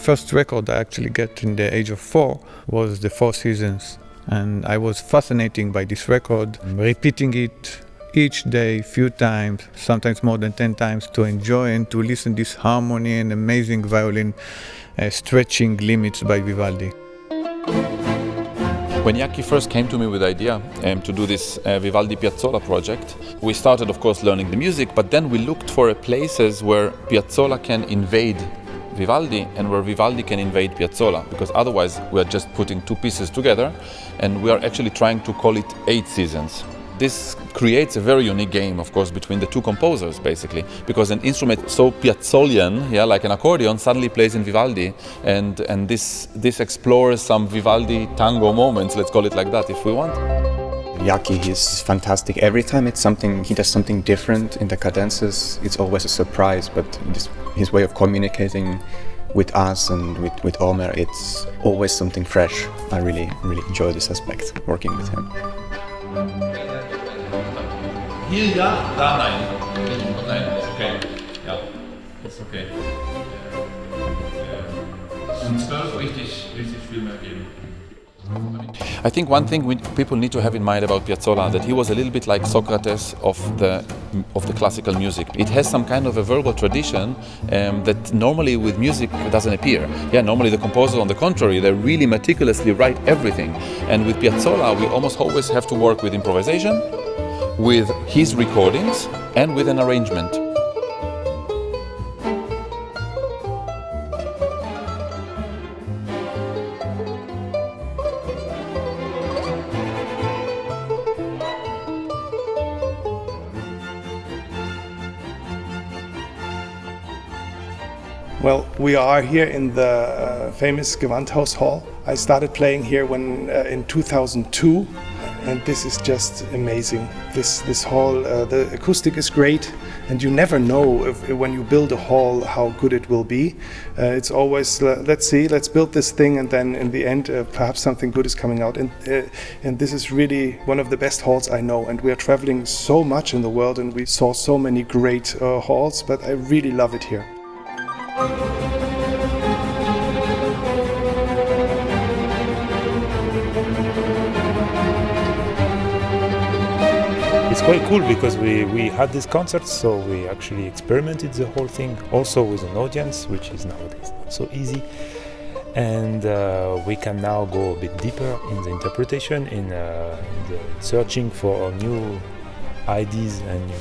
first record I actually get in the age of 4 was the Four Seasons. And I was fascinated by this record, repeating it each day, few times, sometimes more than 10 times, to enjoy and to listen this harmony and amazing violin stretching limits by Vivaldi. When Yaki first came to me with the idea to do this Vivaldi Piazzolla project, we started, of course, learning the music, but then we looked for places where Piazzolla can invade Vivaldi and where Vivaldi can invade Piazzolla, because otherwise we are just putting two pieces together and we are actually trying to call it 8 seasons. This creates a very unique game, of course, between the two composers, basically, because an instrument so Piazzolian, like an accordion, suddenly plays in Vivaldi, and this explores some Vivaldi tango moments, let's call it like that, if we want. Yaki, he's fantastic. Every time he does something different in the cadences, it's always a surprise, but his way of communicating with us and with Omer, it's always something fresh. I really enjoy this aspect, working with him. Hier ja, da nein. Nein, ist okay. Ja, ist okay. Und 12 richtig viel mehr geben. I think one thing people need to have in mind about Piazzolla, that he was a little bit like Socrates of the classical music. It has some kind of a verbal tradition that normally with music doesn't appear. Normally the composers, on the contrary, they really meticulously write everything. And with Piazzolla, we almost always have to work with improvisation, with his recordings, and with an arrangement. Well, we are here in the famous Gewandhaus hall. I started playing here in 2002, and this is just amazing. This hall, the acoustic is great, and you never know when you build a hall how good it will be. It's always let's build this thing, and then in the end perhaps something good is coming out. And this is really one of the best halls I know. And we are traveling so much in the world, and we saw so many great halls, but I really love it here. It's quite cool because we had these concerts, so we actually experimented the whole thing, also with an audience, which is nowadays not so easy. And we can now go a bit deeper in the interpretation, in the searching for new ideas and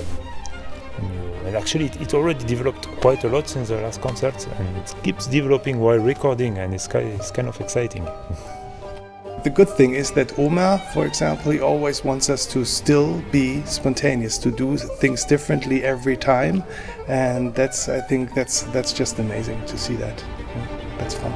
actually it already developed quite a lot since the last concerts, and it keeps developing while recording, and it's kind of exciting. The good thing is that Omer, for example, he always wants us to still be spontaneous, to do things differently every time, and I think that's just amazing to see that. That's fun.